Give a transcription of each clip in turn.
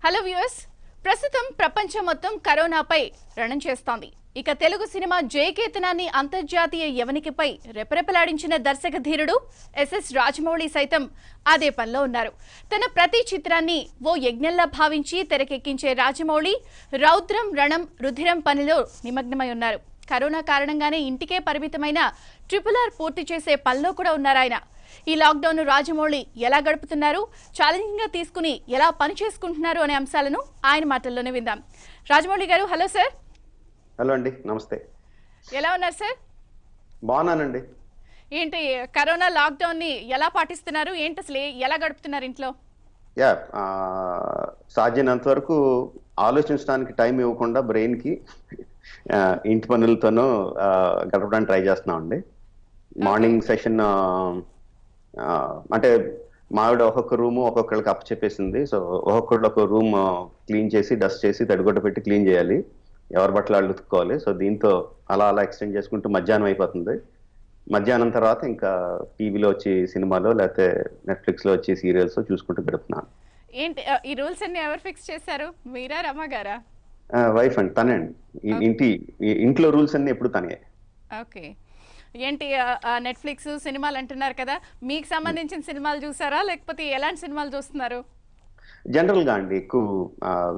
Hello viewers, ప్రస్తుతం ప్రపంచం మొత్తం కరోనాపై రణం చేస్తోంది. ఇక తెలుగు సినిమా జయకేతనాన్ని అంతర్జాతీయ యవనికపై రెపరెపలాడించిన దర్శక ధీరుడు ఎస్ఎస్ రాజమౌళి సైతం అదే పనిలో ఉన్నారు. తన ప్రతి చిత్రాన్ని ఓ యజ్ఞంలా భావించి తెరకెక్కించే రాజమౌళి రౌద్రం రణం రుధిరం పనిలో నిమగ్నమై ఉన్నారు. కరోనా కారణంగానే ఇంటికే పరిమితమైన RRR పూర్తి చేసే పనిలో కూడా ఉన్నారాయన. ఈ లాక్డౌన్ రాజమౌళి ఎలా గడుపుతున్నారు, ఛాలెంజింగ్ గా తీసుకుని ఎలా పని చేసుకుంటున్నారు అనే అంశాలను ఆయన మాటల్లోనే విందాం. రాజమౌళి గారు, హలో సార్. హలో అండి, నమస్తే. ఎలా ఉన్నారు సార్? బాగున్నానండి. ఏంటి కరోనా లాక్డౌన్ ని ఎలా పాటిస్తున్నారు, ఏంటి అసలు ఎలా గడుపుతున్నారు ఇంట్లో? యా సాధ్యమైనంత వరకు ఆలోచించడానికి టైం ఇవ్వకుండా బ్రెయిన్ కి ఇంటి పనులతోనూ గడపడానికి ట్రై చేస్తున్నాం అండి. మార్నింగ్ సెషన్ అంటే మావిడ ఒక్కొక్క రూము ఒక్కొక్కరికి అప్పచెప్పేసింది. సో ఒక్కొక్కళ్ళు ఒక రూమ్ క్లీన్ చేసి డస్ట్ చేసి తడిగుడ్డ పెట్టి క్లీన్ చేయాలి, ఎవరి బట్టలు వాళ్ళు ఉతుక్కోవాలి. సో దీంతో అలా అలా ఎక్స్టెండ్ చేసుకుంటూ మధ్యాహ్నం అయిపోతుంది. మధ్యాహ్నం తర్వాత ఇంకా టీవీలో వచ్చి సినిమాలో లేకపోతే నెట్ఫ్లిక్స్ లో వచ్చి సీరియల్స్ చూసుకుంటూ గడుపుతున్నాను. ఏంటి ఈ రూల్స్ అన్ని ఎవరు ఫిక్స్ చేశారు, మీరా రమ గారా? వైఫ్ అండి, తనే అండి. ఇంట్లో రూల్స్ అన్ని ఎప్పుడు తనే. ఓకే. ఏంటి నెట్ఫ్లిక్స్ సినిమాలు అంటున్నారు కదా, మీకు సంబంధించిన సినిమాలు చూసారా లేకపోతే ఎలాంటి సినిమాలు చూస్తున్నారు? జనరల్ గా అండి ఎక్కువ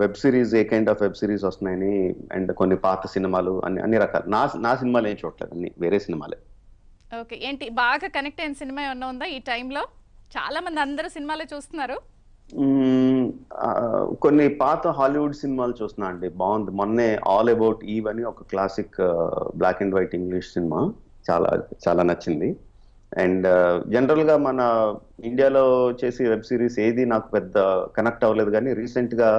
web series, A kind of web series వస్తున్నాయని, అండ్ కొన్ని పాత సినిమాలు అన్ని రకాలు. నా సినిమాలు ఏం చూడలేదు, అన్ని వేరే సినిమాలే. ఓకే. ఏంటి బాగా కనెక్ట్ అయిన సినిమా ఏమన్నా ఉందా ఈ టైంలో? చాలా మంది అందరూ సినిమాలే చూస్తున్నారు. కొన్ని పాత హాలీవుడ్ సినిమాలు చూస్తున్నా అండి, బాగుంది. మొన్నే ఆల్ అబౌట్ ఈవ్ అని ఒక classic black and white English cinema చాలా చాలా నచ్చింది. అండ్ జనరల్ గా మన ఇండియాలో చేసే వెబ్ సిరీస్ ఏది నాకు పెద్ద కనెక్ట్ అవ్వలేదు, కానీ రీసెంట్ గా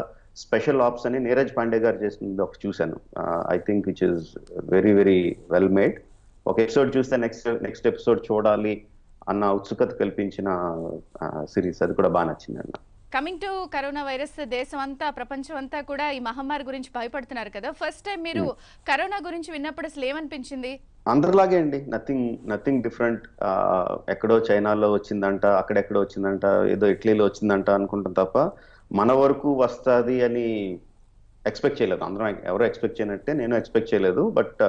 స్పెషల్ ఆప్స్ అని నీరజ్ పాండే గారు చేసింది ఒక చూశాను. I think which is very very well made. ఒక ఎపిసోడ్ చూస్తే నెక్స్ట్ ఎపిసోడ్ చూడాలి అన్న ఉత్సుకత కల్పించిన సిరీస్, అది కూడా బాగా నచ్చింది అన్న. కమింగ్ టు కరోనా వైరస్, దేశం అంతా ప్రపంచం అంతా కూడా ఈ మహమ్మారి గురించి భయపడుతున్నారు కదా. ఫస్ట్ టైం మీరు కరోనా గురించి విన్నప్పుడు అసలు ఏమనిపించింది? అందరిలాగే అండి, నథింగ్ డిఫరెంట్. ఎక్కడో చైనాలో వచ్చిందంట, అక్కడెక్కడో వచ్చిందంట, ఏదో ఇటలీలో వచ్చిందంట అనుకుంటాం తప్ప మన వరకు వస్తుంది అని ఎక్స్పెక్ట్ చేయలేదు. అందరం ఎవరో ఎక్స్పెక్ట్ చేయనట్టే నేను ఎక్స్పెక్ట్ చేయలేదు. బట్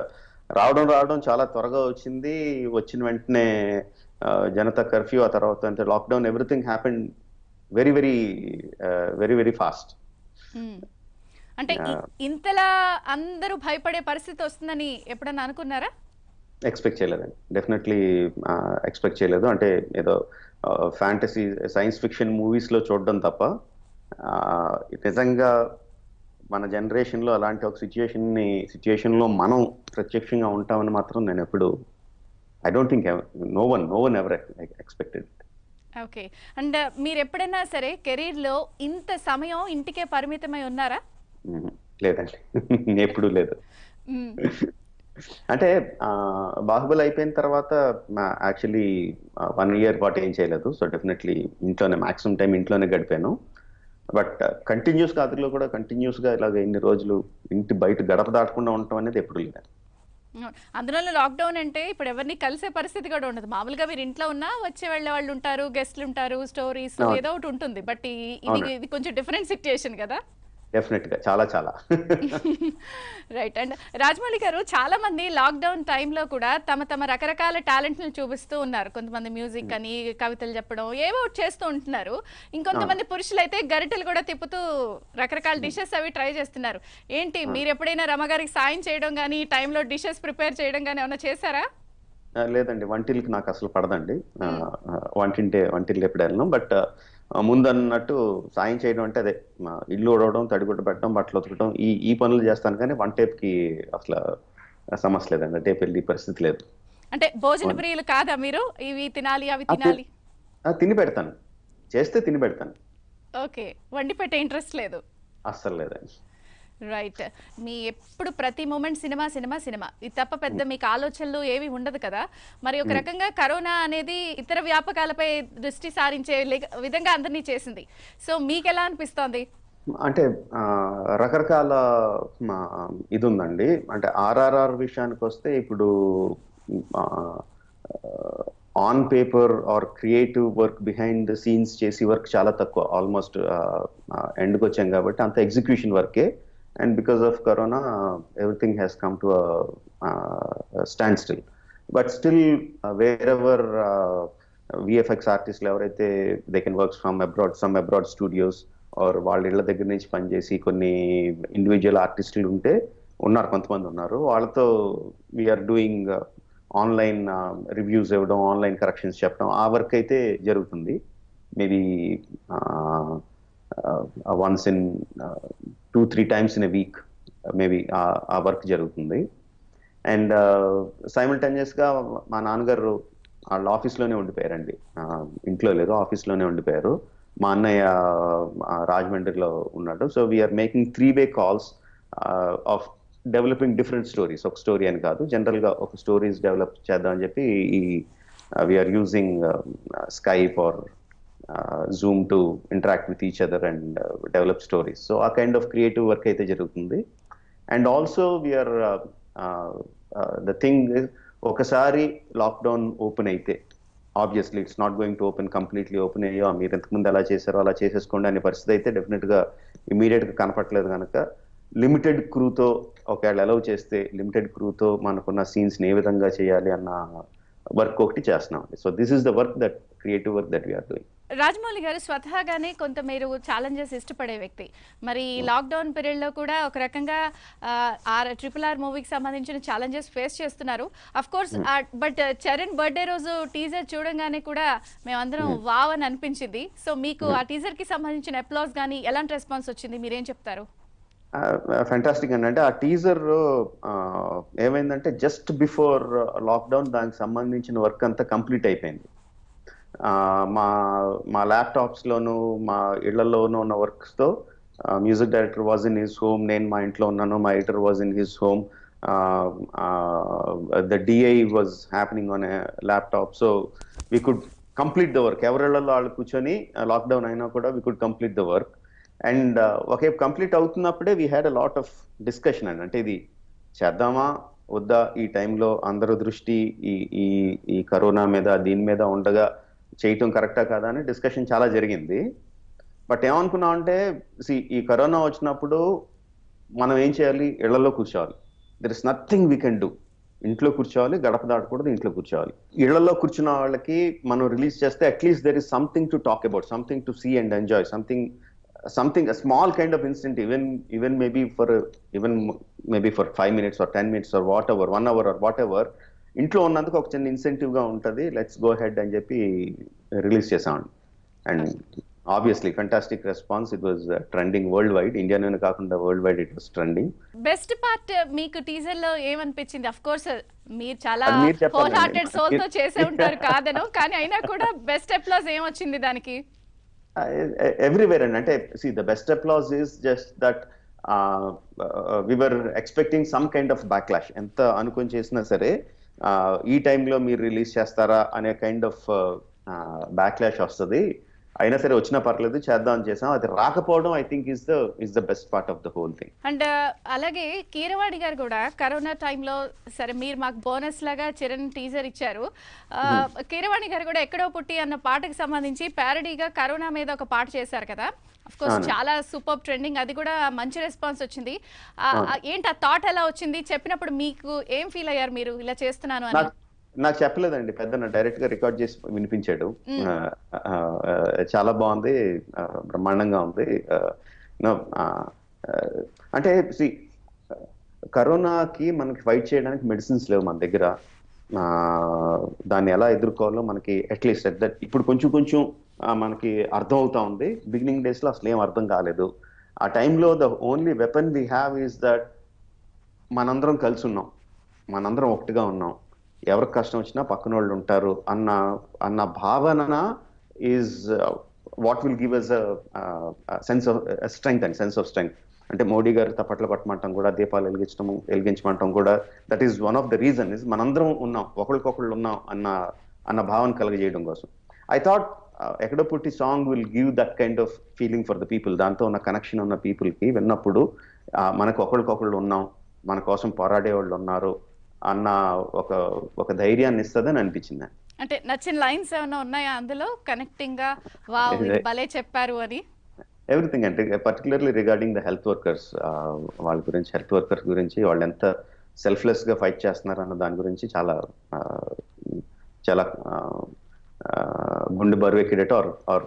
రావడం చాలా త్వరగా వచ్చింది. వచ్చిన వెంటనే జనతా కర్ఫ్యూ, ఆ తర్వాత lockdown, everything happen very very very very fast. అంటే ఇంతలా అందరూ భయపడే పరిస్థితి వస్తుందని ఎప్పుడన్నా అనుకున్నారా? ఎక్స్పెక్ట్ చేయలేదండి, డెఫినెట్లీ ఎక్స్పెక్ట్ చేయలేదు. అంటే ఏదో ఫ్యాంటసీ సైన్స్ ఫిక్షన్ మూవీస్ లో చూడడం తప్ప నిజంగా మన జనరేషన్ లో అలాంటి ఒక సిచ్యుయేషన్ లో మనం ప్రత్యక్షంగా ఉంటామని మాత్రం నేను ఎప్పుడు I don't think no one ever expected. Okay. And మీరు ఎప్పుడైనా సరే కెరీర్ లో ఇంత సమయం ఇంటికే పరిమితమై ఉన్నారా? లేదండి, ఎప్పుడు లేదు. అంటే బాహుబలి అయిపోయిన తర్వాత యాక్చువల్లీ 1 year పాటు ఏం చేయలేదు. సో డెఫినెట్లీ ఇంట్లోనే మాక్సిమం టైం ఇంట్లోనే గడిపాను. బట్ కంటిన్యూస్ గా అదిలో కూడా కంటిన్యూస్ గా ఇలాగ ఇన్ని రోజులు ఇంటి బయట గడప దాటకుండా ఉండటం అనేది ఎప్పుడు లేదు. అందులో లాక్డౌన్ అంటే ఇప్పుడు ఎవరిని కలిసే పరిస్థితి కూడా ఉండదు. మామూలుగా మీరు ఇంట్లో ఉన్నా వచ్చే వెళ్ళే వాళ్ళు ఉంటారు, గెస్ట్లు ఉంటారు, స్టోరీస్ ఏదో ఒకటి ఉంటుంది. బట్ ఇది కొంచెం డిఫరెంట్ సిచ్యుయేషన్ కదా. డెఫినెట్ గా చాలా చాలా రైట్. అండ్ రాజమౌళి గారు, చాలా మంది లాక్డౌన్ టైంలో కూడా తమ రకరకాల టాలెంట్లను చూపిస్తూ ఉన్నారు. కొంతమంది మ్యూజిక్ అని, కవితలు చెప్పడం, ఏవో చేస్తూ ఉంటున్నారు. ఇంకొంతమంది పురుషులు అయితే గరిటెలు కూడా తిప్పుతూ రకరకాల డిషెస్ అవి ట్రై చేస్తున్నారు. ఏంటి మీరు ఎప్పుడైనా రమగారికి సాయం చేయడం కానీ, ఈ టైంలో డిషెస్ ప్రిపేర్ చేయడం కానీ ఏమైనా చేశారా? లేదండి, వంటిల్కి నాకు అసలు పడదండి. వంటిల్లు ఎప్పుడు వెళ్ళను. బట్ ముందు అన్నట్టు సాయం చేయడం అంటే అదే ఇల్లు ఉడవడం, తడిగుడ్డ పెట్టడం, బట్టలు ఉతకడం, ఈ పనులు చేస్తాను. కానీ వంటేపుకి అసలు సమస్య లేదండి, అంటే వెళ్ళి పరిస్థితి లేదు. అంటే భోజన ప్రియులు కాదా మీరు? ఇవి తినాలి అవి తినాలి తిని పెడతాను, చేస్తే తిని పెడతాను. ఓకే. వండి పెట్టే ఇంట్రెస్ట్ లేదు? అస్సలు లేదండి. రైట్. మీ ఎప్పుడు ప్రతి మూమెంట్ సినిమా సినిమా సినిమా, ఇది తప్ప పెద్ద మీకు ఆలోచనలు ఏవి ఉండదు కదా. మరి ఒక రకంగా కరోనా అనేది ఇతర వ్యాపకాలపై దృష్టి సారించే విధంగా అందరినీ చేసింది. సో మీకు ఎలా అనిపిస్తోంది? అంటే రకరకాల ఇది ఉందండి. అంటే RRR విషయానికి వస్తే ఇప్పుడు on paper or creative work behind the scenes చేసి వర్క్ చాలా తక్కువ, ఆల్మోస్ట్ ఎండ్కి వచ్చాం కాబట్టి అంత ఎగ్జిక్యూషన్ వర్కే. And because of corona everything has come to stand still. But still wherever VFX ఆర్టిస్టులు ఎవరైతే they can works from abroad, some abroad studios or వాళ్ళ ఇళ్ళ దగ్గర నుంచి పనిచేసి కొన్ని ఇండివిజువల్ ఆర్టిస్టులు ఉన్నారు, కొంతమంది ఉన్నారు. వాళ్ళతో వీఆర్ డూయింగ్ ఆన్లైన్ రివ్యూస్ ఇవ్వడం, ఆన్లైన్ కరెక్షన్స్ చెప్పడం, ఆ వర్క్ అయితే జరుగుతుంది. Maybe once in 2-3 times in a week maybe ఆ వర్క్ జరుగుతుంది. అండ్ సైమల్టేనియస్గా మా నాన్నగారు వాళ్ళ ఆఫీస్లోనే ఉండిపోయారండి, ఇంట్లో లేరు, ఆఫీస్లోనే ఉండిపోయారు. మా అన్నయ్య రాజమండ్రిలో ఉన్నాడు. So we're making 3-way calls of developing different stories. ఒక స్టోరీ అని కాదు, జనరల్గా ఒక స్టోరీస్ డెవలప్ చేద్దాం అని చెప్పి ఈ we're using Skype or Zoom to interact with each other and develop stories. So ఆ కైండ్ ఆఫ్ క్రియేటివ్ వర్క్ అయితే జరుగుతుంది. And also we're the thing ఒకసారి లాక్డౌన్ ఓపెన్ అయితే obviously it's not going to open completely. Open అయ్యో మీరు ఇంతకుముందు ఎలా చేశారో అలా చేసేసుకోండి అనే పరిస్థితి అయితే డెఫినెట్గా ఇమీడియట్గా కనపట్లేదు. కనుక లిమిటెడ్ క్రూతో ఒకవేళ అలౌ చేస్తే లిమిటెడ్ క్రూతో మనకున్న సీన్స్ని ఏ విధంగా చేయాలి అన్న వర్క్ ఒకటి చేస్తున్నాం. So this is the work, that creative work that we're doing. Rajamouli garu స్వతహాగానే కొంత మీరు ఛాలెంజెస్ ఇష్టపడే వ్యక్తి. మరి లాక్డౌన్ పీరియడ్లో కూడా ఒక రకంగా RRR మూవీకి సంబంధించిన ఛాలెంజెస్ ఫేస్ చేస్తున్నారు. Of course but Charan birthday రోజు టీజర్ చూడంగానే కూడా మేమందరం వావ్ అని అనిపించింది. సో మీకు ఆ టీజర్కి సంబంధించిన అప్లాస్ కానీ ఎలాంటి రెస్పాన్స్ వచ్చింది, మీరేం చెప్తారు? ఫ్యాంటాస్టిక్ అండి. అంటే ఆ టీజర్ ఏమైందంటే జస్ట్ బిఫోర్ లాక్డౌన్ దానికి సంబంధించిన వర్క్ అంతా కంప్లీట్ అయిపోయింది. మా ల్యాప్టాప్స్లోను మా ఇళ్లలోనూ ఉన్న వర్క్స్తో music director was in his home, నేను మా ఇంట్లో ఉన్నాను, మా editor was in his home, the DI was happening on a laptop. So we could complete the work. ఎవరిళ్లలో వాళ్ళు కూర్చొని లాక్డౌన్ అయినా కూడా we could complete the work. And ఒకవైపు కంప్లీట్ అవుతున్నప్పుడే we had a lot of discussion అండి. అంటే ఇది చేద్దామా వద్దా, ఈ టైంలో అందరూ దృష్టి ఈ కరోనా మీద దీని మీద ఉండగా చేయటం కరెక్టా కాదా అని డిస్కషన్ చాలా జరిగింది. బట్ ఏమనుకున్నాం అంటే ఈ కరోనా వచ్చినప్పుడు మనం ఏం చేయాలి, ఇళ్లలో కూర్చోవాలి. There is nothing we can do. ఇంట్లో కూర్చోవాలి, గడప దాటకూడదు, ఇంట్లో కూర్చోవాలి. ఇళ్లలో కూర్చున్న వాళ్ళకి మనం రిలీజ్ చేస్తే at least there is something to talk about, something to see and enjoy, something a small kind of incident, even maybe for 5 minutes or 10 minutes or whatever, 1 hour or whatever, ఇంట్లో ఉన్నందుకు ఒక చిన్న ఇన్సెంటివ్ గా ఉంటుంది, let's go head అని చెప్పి release చేసామండి. And obviously fantastic response. It was trending world wide, ఇండియాలోనే కాకుండా world wide it was trending. Best part మీకు టీజర్ లో ఏమనిపించింది? అఫ్ కోర్స్ మీరు చాలా హోల్ హార్టెడ్ సోల్ తో చేసే ఉంటారు కాదను, కానీ అయినా కూడా బెస్ట్ అప్లాజ్ ఏమొచ్చింది దానికి? Everywhere. And the best applause is just that we were expecting some kind of backlash. Enta anukoni chesina sare ee time lo meer release chestara ane kind of backlash vastadi. అయినా సరే వచ్చినా పర్లేదు, చేద్దాం అని చేసాం. అది రాకపోవడం I think is the best part of the whole thing. And అలాగే కీరవాణి గారు కూడా కరోనా టైంలో సరే మీరు మాకు బోనస్ లాగా చరణ్ టీజర్ ఇచ్చారు. కీరవాణి గారు కూడా ఎక్కడో పుట్టి అన్న పాటకు సంబంధించి ప్యారడీగా కరోనా మీద ఒక పాట చేశారు కదా. అఫ్ కోర్స్ చాలా సూపర్ ట్రెండింగ్, అది కూడా మంచి రెస్పాన్స్ వచ్చింది. ఏంటి ఆ థాట్ ఎలా వచ్చింది? చెప్పినప్పుడు మీకు ఏం ఫీల్ అయ్యారు మీరు ఇలా చేస్తున్నాను అని? నాకు చెప్పలేదండి, పెద్ద డైరెక్ట్ గా రికార్డ్ చేసి వినిపించాడు. చాలా బాగుంది, బ్రహ్మాండంగా ఉంది. అంటే కరోనాకి మనకి ఫైట్ చేయడానికి మెడిసిన్స్ లేవు మన దగ్గర. దాన్ని ఎలా ఎదుర్కోవాలో మనకి అట్లీస్ట్ దట్ ఇప్పుడు కొంచెం మనకి అర్థం అవుతా ఉంది. బిగినింగ్ డేస్ లో అసలు ఏం అర్థం కాలేదు. ఆ టైంలో the only weapon we have is that మనందరం కలిసి ఉన్నాం, మనందరం ఒకటిగా ఉన్నాం. ఎవరికి కష్టం వచ్చినా పక్కన వాళ్ళు ఉంటారు అన్న భావన is what will give us sense of strength and sense of strength. అంటే మోడీ గారు తప్పట్లు పట్టమంటాం కూడా, దీపాలు వెలిగించమంటాం కూడా, that is one of the reason is మనందరం ఉన్నాం, ఒకళ్ళకొకళ్ళు ఉన్నాం అన్న భావన కలగజేయడం కోసం. ఐ థాట్ ఎక్కడో పుట్టి song will give that kind of feeling for the people. దాంతో ఉన్న కనెక్షన్ ఉన్న పీపుల్కి విన్నప్పుడు మనకు ఒకళ్ళకొకళ్ళు ఉన్నాం, మన కోసం పోరాడే వాళ్ళు ఉన్నారు అన్న ఒక ధైర్యాన్ని ఇస్తుందని అనిపించింది. అంటే నచ్చిన లైన్స్ ఏమైనా ఉన్నాయా అందులో కనెక్టింగ్ గా, వావ్ ఇది భలే చెప్పారు అని? ఎవ్రీథింగ్ అంటే particularly regarding the health workers, వాళ్ళ గురించి, హెల్త్ వర్కర్స్ గురించి వాళ్ళు ఎంత సెల్ఫ్లెస్ గా ఫైట్ చేస్తున్నారు అన్న దాని గురించి చాలా ఆ, చాలా గుండె బరువు ఎక్కేటట్టు ఆర్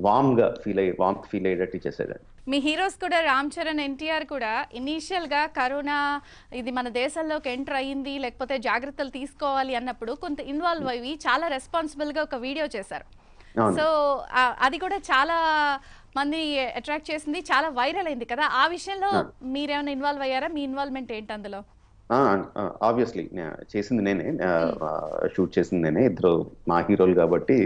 వామ్ ఫీల్ అయ్యేటట్టు చేసేదండి. మీ హీరోస్ కూడా రామ్ చరణ్, ఎన్టీఆర్ కూడా ఇనీషియల్ గా కరోనా ఇది మన దేశంలోకి ఎంటర్ అయ్యింది లేకపోతే జాగ్రత్తలు తీసుకోవాలి అన్నప్పుడు కొంత ఇన్వాల్వ్ అయ్యి చాలా రెస్పాన్సిబుల్ గా ఒక వీడియో చేశారు. సో అది కూడా చాలా మంది అట్రాక్ట్ చేసింది, చాలా వైరల్ అయింది కదా. ఆ విషయంలో మీరేమైనా ఇన్వాల్వ్ అయ్యారా? మీ ఇన్వాల్వ్మెంట్ ఏంటి అందులో? ఆబ్వియస్లీ చేసింది నేనే, షూట్ చేసింది నేనే, ఇద్దరు మా హీరోలు కాబట్టి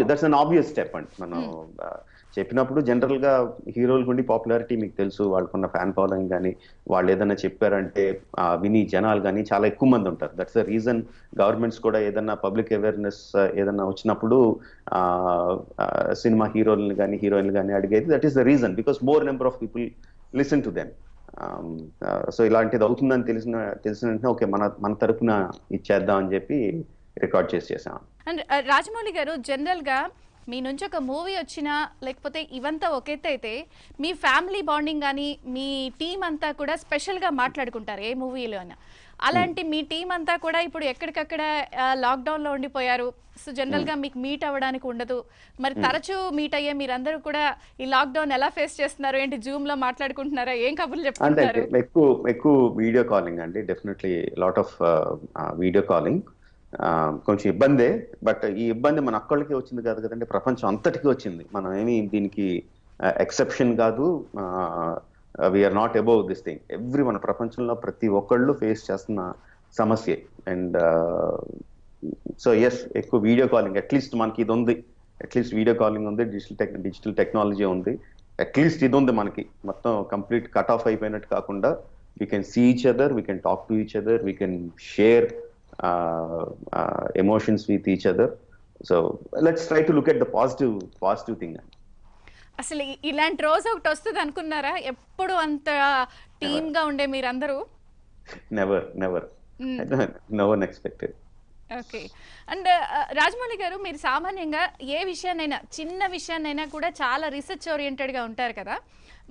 దట్స్ అన్ ఆబ్వియస్ స్టెప్ అండి. మనం చెప్పినప్పుడు జనరల్ గా హీరోల గుండి పాపులారిటీ మీకు తెలుసు, వాళ్ళకున్న ఫ్యాన్ ఫాలోయింగ్ కానీ, వాళ్ళు ఏదైనా చెప్పారంటే విని జనాలు కానీ చాలా ఎక్కువ మంది ఉంటారు. దట్స్ ద రీజన్ గవర్నమెంట్స్ కూడా ఏదైనా పబ్లిక్ అవేర్నెస్ ఏదైనా వచ్చినప్పుడు సినిమా హీరోలను కానీ హీరోయిన్లు కానీ అడిగేది. That is the reason, because more number of people listen to them. So ఇలాంటిది అవుతుందని తెలిసిన వెంటనే ఓకే మన తరపున ఇచ్చేద్దాం అని చెప్పి రికార్డ్ చేసాం. అండ్ రాజమౌళి గారు, జనరల్ గా మీ నుంచి ఒక మూవీ వచ్చినా లేకపోతే ఇవంతా ఒకెత్త అయితే మీ ఫ్యామిలీ బాండింగ్ కానీ మీ టీం అంతా కూడా స్పెషల్గా మాట్లాడుకుంటారు ఏ మూవీలో అయినా. అలాంటి మీ టీం అంతా కూడా ఇప్పుడు ఎక్కడికక్కడ లాక్డౌన్లో ఉండిపోయారు. సో జనరల్గా మీకు మీట్ అవ్వడానికి ఉండదు. మరి తరచూ మీట్ అయ్యే మీరందరూ కూడా ఈ లాక్డౌన్ ఎలా ఫేస్ చేస్తున్నారు? ఏంటి జూమ్లో మాట్లాడుకుంటున్నారా? ఏం కబుర్లు చెప్పుకుంటారు? ఎక్కువ వీడియో కాలింగ్ అండి. Definitely lot of video calling. కొంచెం ఇబ్బందే, బట్ ఈ ఇబ్బంది మన ఒక్కళ్ళకి వచ్చింది కాదు కదండి, ప్రపంచం అంతటికి వచ్చింది. మనం ఏమి దీనికి ఎక్సెప్షన్ కాదు. We're not above this thing. మన ప్రపంచంలో ప్రతి ఒక్కళ్ళు ఫేస్ చేస్తున్న సమస్య. అండ్ సో ఎస్, ఎక్కువ వీడియో కాలింగ్. అట్లీస్ట్ మనకి ఇది ఉంది, అట్లీస్ట్ వీడియో కాలింగ్ ఉంది, డిజిటల్ టెక్నాలజీ ఉంది. అట్లీస్ట్ ఇది ఉంది మనకి. మొత్తం కంప్లీట్ కట్ ఆఫ్ అయిపోయినట్టు కాకుండా we can see each other, we can talk to each other, we can share emotions with each other. So let's try to look at the positive thing. అసలు ఇలాంటి రోజు ఒకటి వస్తుంది అనుకున్నారా? ఎప్పుడు అంత టీమ్ గా ఉండే మీరందరూ? Never know one expected. Okay. And Rajamouli గారు, మీరు సామాన్యంగా ఏ విషయాన్నైనా, చిన్న విషయాన్నైనా కూడా చాలా రీసెర్చ్ ఓరియంటెడ్ గా ఉంటారు కదా.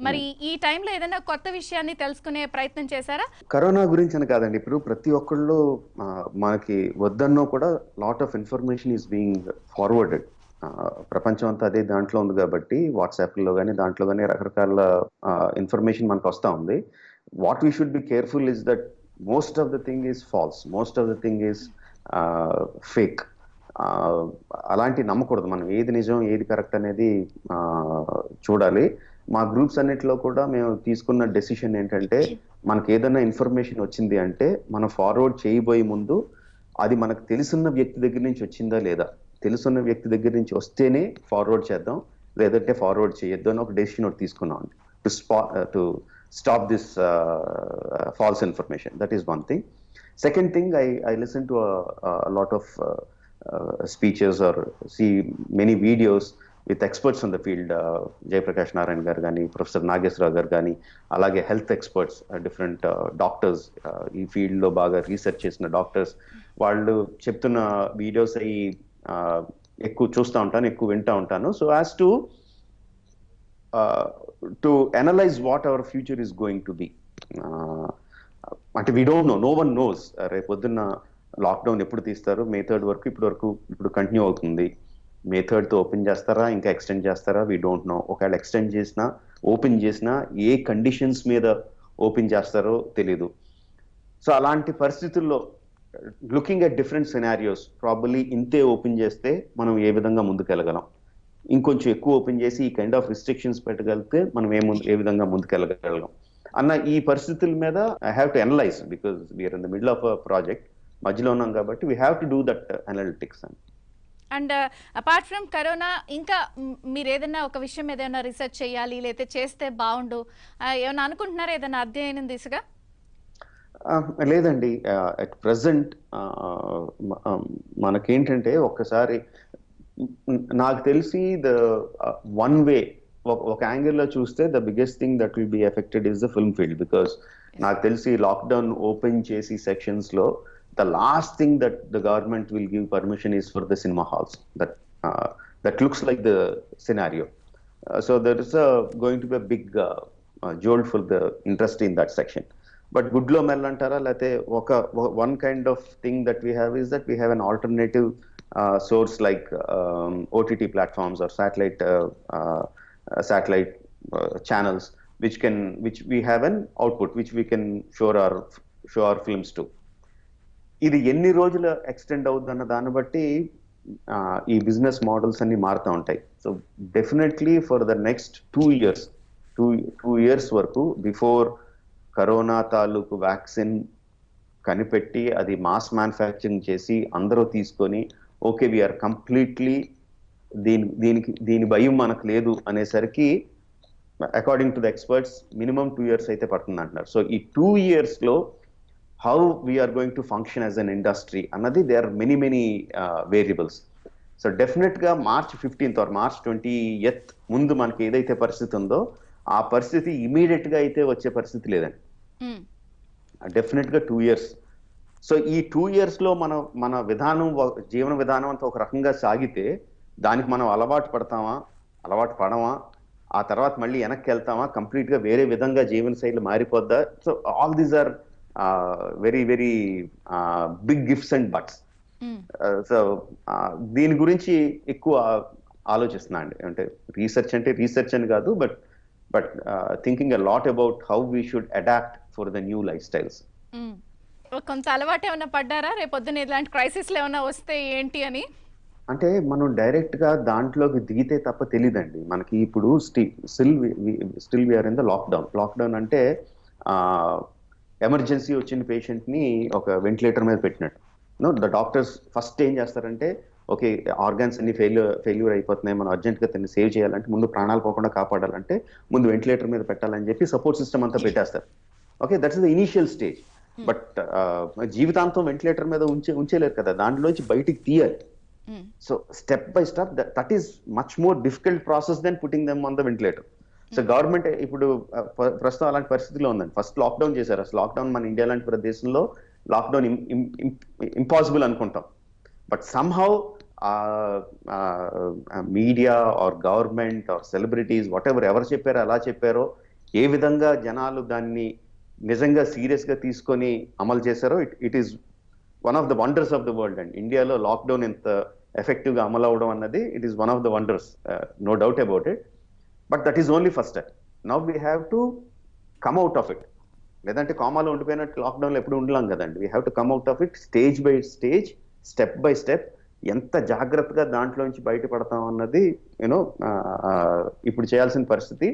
మరి ఈ టైంలో ఏదైనా కొత్త విషయాన్ని తెలుసుకునే ప్రయత్నం చేశారా? కరోనా గురించి అని కాదండి, ఇప్పుడు ప్రతి ఒక్కళ్ళు మనకి వద్దన్నో కూడా lot of information is being forwarded. ప్రపంచం అంతా అదే దాంట్లో ఉంది కాబట్టి వాట్సాప్లో కానీ దాంట్లో కానీ రకరకాల ఇన్ఫర్మేషన్ మనకు వస్తూ ఉంది. What we should be careful is that most of the thing is false, most of the thing is fake. అలాంటి నమ్మకూడదు. మనం ఏది నిజం ఏది కరెక్ట్ అనేది చూడాలి. మా గ్రూప్స్ అన్నిటిలో కూడా మేము తీసుకున్న డెసిషన్ ఏంటంటే, మనకి ఏదైనా ఇన్ఫర్మేషన్ వచ్చింది అంటే మనం ఫార్వర్డ్ చేయబోయే ముందు అది మనకు తెలుసున్న వ్యక్తి దగ్గర నుంచి వచ్చిందా లేదా, తెలుసున్న వ్యక్తి దగ్గర నుంచి వస్తేనే ఫార్వర్డ్ చేద్దాం, లేదంటే ఫార్వర్డ్ చేయొద్దు అని ఒక డెసిషన్ ఒకటి తీసుకున్నాం to stop this false information. That is one thing. Second thing, I listen to a lot of speeches or see many videos with experts on the field. Jayaprakash Narayana గారు కానీ, ప్రొఫెసర్ నాగేశ్వరరావు గారు కానీ, అలాగే హెల్త్ ఎక్స్పర్ట్స్, డిఫరెంట్ డాక్టర్స్, ఈ ఫీల్డ్లో బాగా research చేసిన doctors, వాళ్ళు చెప్తున్న వీడియోస్ అవి ఎక్కువ చూస్తూ ఉంటాను, ఎక్కువ వింటూ ఉంటాను. So as to analyse what our future is going to be. అంటే we don't know, no one knows. రేపు పొద్దున్న లాక్డౌన్ ఎప్పుడు తీస్తారు? May 3rd వరకు ఇప్పుడు కంటిన్యూ అవుతుంది. May 3rd ఓపెన్ చేస్తారా, ఇంకా ఎక్స్టెండ్ చేస్తారా? We don't no. ఒకవేళ ఎక్స్టెండ్ చేసినా, ఓపెన్ చేసినా ఏ కండిషన్స్ మీద ఓపెన్ చేస్తారో తెలీదు. సో అలాంటి పరిస్థితుల్లో looking at different scenarios, probably ఇంతే ఓపెన్ చేస్తే మనం ఏ విధంగా ముందుకెళ్ళగలం, ఇంకొంచెం ఎక్కువ ఓపెన్ చేసి ఈ కైండ్ ఆఫ్ రిస్ట్రిక్షన్స్ పెట్టగలిగితే మనం ఏ విధంగా ముందుకెళ్ళగలం అన్న ఈ పరిస్థితుల మీద I have to analyse, because we're in the middle of a project, మధ్యలో ఉన్నాం కాబట్టి we have to do that analytics. And apart from corona ఇంకా మీరు ఏదైనా ఒక విషయం ఏదైనా రీసెర్చ్ చేయాలి లేకపోతే చేస్తే బాగుండు ఏమైనా అనుకుంటున్నారా, ఏదైనా అధ్యయనం దిశగా? లేదండి, అట్ ప్రెసెంట్ మనకేంటంటే ఒక్కసారి నాకు తెలిసి ద వన్ వే, ఒక యాంగిల్లో చూస్తే the biggest thing that will be affected is the film field. Because నాకు తెలిసి లాక్డౌన్ ఓపెన్ చేసి సెక్షన్స్ లో the last thing that the government will give permission is for the cinema halls. That looks like the scenario. So there is going to be a big jolt for the industry in that section. But గుడ్లో మెల్ల అంటారా, లేకపోతే one kind of thing that we have is that we have an alternative source like OTT platforms or satellite channels which we have an output which we can show our films to. ఇది ఎన్ని రోజులు extend అవుతుందన్న దాన్ని బట్టి ఈ business models అన్ని మారుతూ ఉంటాయి. So definitely for the next 2 years వరకు బిఫోర్ కరోనా తాలూకు వ్యాక్సిన్ కనిపెట్టి అది మాస్ మ్యానుఫ్యాక్చరింగ్ చేసి అందరూ తీసుకొని ఓకే వీఆర్ కంప్లీట్లీ దీని భయం మనకు లేదు అనేసరికి according to the experts minimum 2 years అయితే పడుతుంది అంటున్నారు. సో ఈ 2 years లో how we are going to function as an industry అన్నది there are many variables. So definite గా March 15th or March 20th ముందు మనకి ఏదైతే పరిస్థితి ఉందో ఆ పరిస్థితి ఇమీడియట్ గా అయితే వచ్చే పరిస్థితి లేదండి. డెఫినెట్ గా 2 years. సో ఈ 2 years లో మన జీవన విధానం అంతా ఒక రకంగా సాగితే దానికి మనం అలవాటు పడమా, ఆ తర్వాత మళ్ళీ వెనక్కి వెళ్తామా, కంప్లీట్ గా వేరే విధంగా జీవన శైలి మారిపోద్దా. So all these are very big gifts and buts. So దీని గురించి ఎక్కువ ఆలోచిస్తున్నా అండి. అంటే రీసెర్చ్ అని కాదు, but thinking a lot about how we should adapt for the new lifestyles. కొంత అలవాటు ఏమైనా పడ్డారా, రేపొద్దున ఇలాంటి క్రైసిస్లు ఏమైనా వస్తే ఏంటి అని? అంటే మనం డైరెక్ట్ గా దాంట్లోకి దిగితే తప్ప తెలియదండి మనకి. ఇప్పుడు still we're in the lockdown అంటే ఎమర్జెన్సీ వచ్చిన పేషెంట్ ని ఒక వెంటిలేటర్ మీద పెట్టినట్టు. ద డాక్టర్స్ ఫస్ట్ ఏం చేస్తారంటే ఓకే ఆర్గాన్స్ అన్ని ఫెయిల్యూర్ అయిపోతున్నాయి, మనం అర్జెంట్గా దాన్ని సేవ్ చేయాలంటే, ముందు ప్రాణాలు పోకుండా కాపాడాలంటే ముందు వెంటిలేటర్ మీద పెట్టాలని చెప్పి సపోర్ట్ సిస్టమ్ అంతా పెట్టేస్తారు. Okay that's the initial stage. But జీవితాంతం వెంటిలేటర్ మీద ఉంచేలేరు కదా, దాంట్లోంచి బయటికి తీయాలి. So step by step that is much more difficult process than putting them on the ventilator. So government ఇప్పుడు ప్రస్తుతం అలాంటి పరిస్థితిలో ఉందండి. ఫస్ట్ లాక్డౌన్ చేశారు. అసలు లాక్డౌన్ మన ఇండియా లాంటి ప్రదేశంలో లాక్డౌన్ ఇంపాసిబుల్ అనుకుంటాం. But somehow media or government or celebrities ఎవరు చెప్పారో అలా చెప్పారో, ఏ విధంగా జనాలు దాన్ని నిజంగా సీరియస్ గా తీసుకొని అమలు చేశారో, it is one of the wonders of the world and ఇండియాలో లాక్డౌన్ ఎంత ఎఫెక్టివ్ గా అమలు అవడం అన్నది it is one of the wonders, no doubt about it. But that is only first step. Now we have to come out of it. లేదంటే కామాలో ఉండిపోయినట్టు లాక్డౌన్లో ఎప్పుడు ఉండలేం కదండి. We have to come out of it stage by stage, step by step. ఎంత జాగ్రత్తగా దాంట్లోంచి బయటపడతాం అన్నది ఇప్పుడు చేయాల్సిన పరిస్థితి.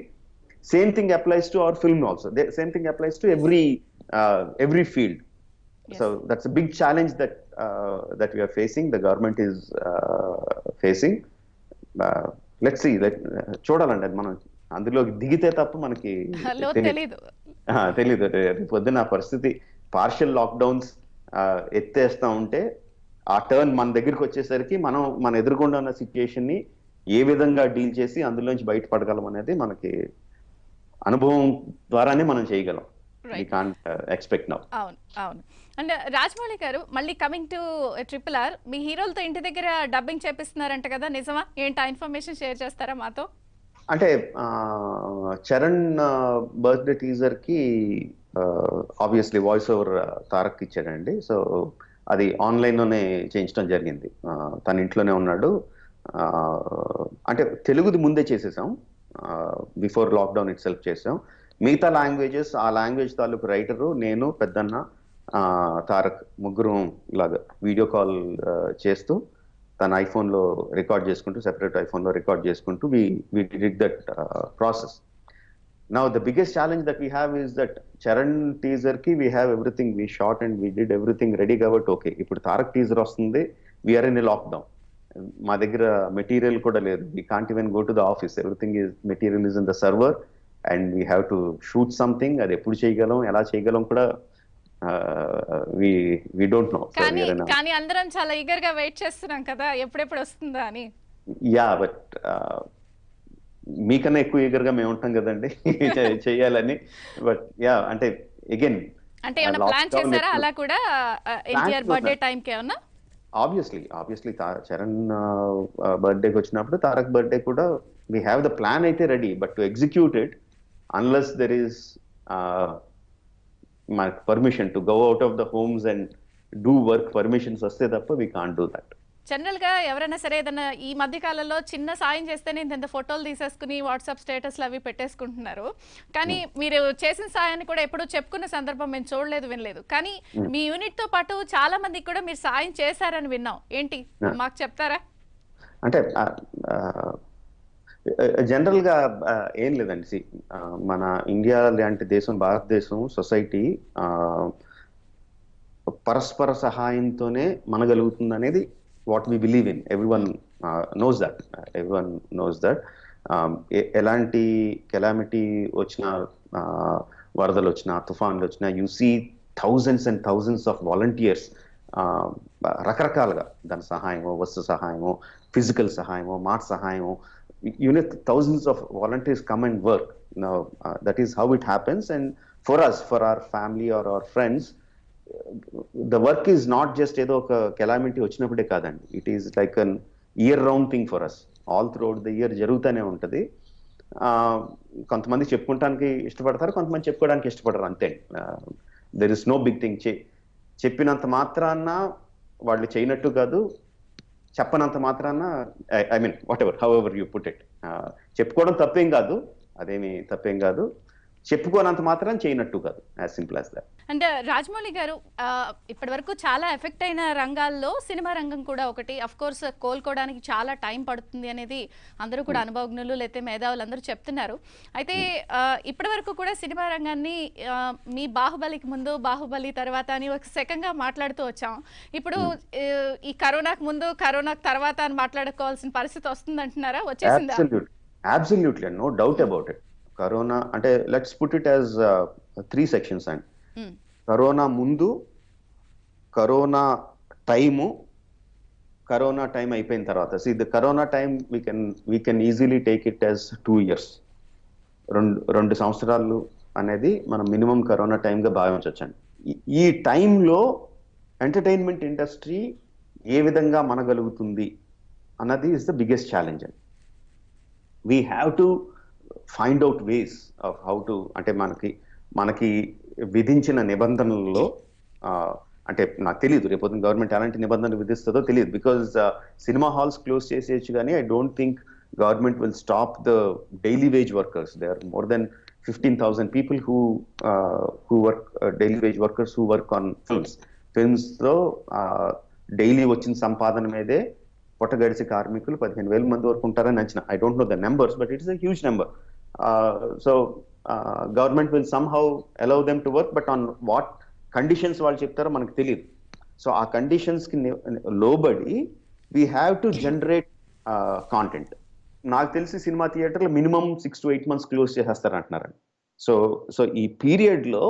Same thing applies to our film also, same thing applies to every field. So that's a big challenge that we are facing, the government is facing. Let's see, చూడాలండి అది మనం అందులోకి దిగితే తప్ప మనకి తెలీదు. పొద్దున్న ఆ పరిస్థితి పార్షియల్ లాక్డౌన్స్ ఎత్తేస్తా ఉంటే ఆ టర్న్ మన దగ్గరికి వచ్చేసరికి మన ఎదురుగుండా ఉన్న సిచ్యుయేషన్ ని ఏ విధంగా డీల్ చేసి అందులోంచి బయటపడగలం అనేది మనకి అనుభవం ద్వారానే మనం చేయగలం. We can't expect now. అవును. అండ్ రాజమౌళి గారు, మళ్ళీ కమింగ్ టు RRR, మీ హీరోలతో ఇంటి దగ్గర డబ్బింగ్ చేపిస్తున్నారంట కదా, నిజమా? ఏంటి ఆ ఇన్ఫర్మేషన్ షేర్ చేస్తారా మాతో? అంటే చరణ్ బర్త్డే టీజర్ కి ఆబ్వియస్లీ వాయిస్ ఓవర్ తారక్ ఇచ్చాడండి. సో అది ఆన్లైన్ లోనే చేయించడం జరిగింది. తన ఇంట్లోనే ఉన్నాడు. అంటే తెలుగుది ముందే చేసేసాం, బిఫోర్ లాక్డౌన్ ఇట్ సెల్ఫ్ చేసాం. మిగతా లాంగ్వేజెస్, ఆ లాంగ్వేజ్ తాలూకు రైటరు, నేను, పెద్దన్న, తారక్ ముగ్గురు ఇలాగా వీడియో కాల్ చేస్తూ తన ఐఫోన్లో రికార్డ్ చేసుకుంటూ, సెపరేట్ ఐఫోన్లో రికార్డ్ చేసుకుంటూ we did that process. Now the biggest challenge that we have is that Charan teaser ki we have everything, we shot and we did everything ready కాబట్టి okay. ఇప్పుడు Tarak teaser వస్తుంది, we are in a lockdown. మా దగ్గర material కూడా లేదు, we can't even go to the office, everything is material is in the server and we have to shoot something. అది ఎప్పుడు చేయగలం, ఎలా చేయగలం కూడా we don't know. కానీ అందరం చాలా ఈగర్ గా వెయిట్ చేస్తున్నాం కదా, ఎప్పుడెప్పుడు వస్తుందా అని. యా, బట్ మీకన్నా ఎక్కువ ఈగర్ గా మేము ఉంటాం కదండి చేయాలని. బట్ యా, అంటే అగైన్ అంటే ఏమైనా ప్లాన్ లాక్డౌన్ చేశారా అలా కూడా ఎన్టీఆర్ బర్త్డే ప్లాన్స్ టైంకి ఏమన్నా? ఆబ్వియస్లీ చరణ్ బర్త్డేకి వచ్చినప్పుడు తారక్ బర్త్డే కూడా వీ హ్యావ్ ద ప్లాన్ అయితే ready, but to execute it unless there is మనకు permission to go out of the homes and do work permissions వస్తే తప్ప we can't do that. General గా ఎవరైనా సరే ఏదైనా ఈ మధ్య కాలంలో చిన్న సాయం చేస్తేనే ఇంత ఫోటోలు తీసేసుకుని వాట్సాప్ స్టేటస్లు అవి పెట్టేసుకుంటున్నారు. కానీ మీరు చేసిన సాయాన్ని కూడా ఎప్పుడూ చెప్పుకున్న సందర్భం మేము చూడలేదు, వినలేదు. కానీ మీ యూనిట్ తో పాటు చాలా మందికి కూడా మీరు సాయం చేశారని విన్నాం. ఏంటి మాకు చెప్తారా? అంటే జనరల్ గా ఏం లేదండి. మన ఇండియా లాంటి దేశం, భారతదేశం సొసైటీ పరస్పర సహాయంతోనే మనగలుగుతుంది అనేది what we believe in. Everyone knows that. ఎలాంటి కెలామిటీ వచ్చినా, వరదలు వచ్చినా, తుఫాన్లు వచ్చినా, you see thousands and thousands of volunteers రకరకాలుగా దాని సహాయమో, వస్తు సహాయమో, ఫిజికల్ సహాయమో, మాట సహాయమో, thousands of volunteers come and work. Now, that is how it happens. And for us, for our family or our friends, the work is not just ఏదో ఒక calamity వచ్చినప్పుడే కాదండి. It is like an year round thing for us. All throughout the year జరుగుతూనే ఉంటుంది. కొంతమంది చెప్పుకోవడానికి ఇష్టపడతారు, కొంతమంది చెప్పుకోవడానికి ఇష్టపడరు, అంతే. There is no big thing. చెప్పినంత మాత్రాన వాళ్ళు చేయనట్టు కాదు, చెప్పనంత మాత్రాన, I mean whatever, however you put it. చెప్పుకోవడం తప్పేం కాదు, అదేమి తప్పేం కాదు. చెప్పుకోనంత మాత్రం చేయనట్టు కాదు, యాజ్ సింపుల్ యాజ్ దట్. అంటే రాజమౌళి గారు, ఇప్పటి వరకు చాలా ఎఫెక్ట్ అయిన రంగాల్లో సినిమా రంగం కూడా ఒకటి. అఫ్ కోర్స్ కోలుకోవడానికి చాలా టైం పడుతుంది అనేది అందరూ కూడా అనుభవజ్ఞులు లేకపోతే మేధావులు అందరూ చెప్తున్నారు. అయితే ఇప్పటి వరకు కూడా సినిమా రంగాన్ని మీ బాహుబలికి ముందు, బాహుబలి తర్వాత అని ఒక సెకండ్గా మాట్లాడుతూ వచ్చాం. ఇప్పుడు ఈ కరోనాకు ముందు, కరోనాకు తర్వాత అని మాట్లాడుకోవాల్సిన పరిస్థితి వస్తుంది అంటున్నారా? వచ్చేసిందా? Absolutely, no doubt about it. Corona అంటే let's put it as 3 sections అండి. కరోనా ముందు, కరోనా టైము, కరోనా టైం అయిపోయిన తర్వాత. The corona time we can easily take it as 2 years. 2 సంవత్సరాలు అనేది మనం మినిమం కరోనా టైంగా భావించవచ్చండి. ఈ టైంలో ఎంటర్టైన్మెంట్ ఇండస్ట్రీ ఏ విధంగా మనగలుగుతుంది అన్నది ఇస్ ద బిగ్గెస్ట్ ఛాలెంజ్ అండి. We have to find out ways of how to, అంటే మనకి విధించిన నిబంధనల్లో, అంటే నాకు తెలియదు రేపొద్దున గవర్నమెంట్ ఎలాంటి నిబంధనలు విధిస్తుందో తెలియదు. బికాజ్ సినిమా హాల్స్ క్లోజ్ చేసేయచ్చు, కానీ I don't think government will stop the daily wage workers. They are more than 15,000 people who work, daily wage workers who work on films లో డైలీ వచ్చిన సంపాదన మీదే పొట్టగడిచి కార్మికులు 15,000 మంది వరకు ఉంటారని అంచనా. I don't know the numbers, but it's a huge number. So government will some how allow them to work, but on what conditions వాళ్ళు చెప్తారో మనకు తెలియదు. సో ఆ కండిషన్స్ కి లోబడి we have to generate content. నాకు తెలిసి సినిమా థియేటర్లు మినిమం 6 to 8 months క్లోజ్ చేసేస్తారు అంటున్నారండి. సో ఈ పీరియడ్ లో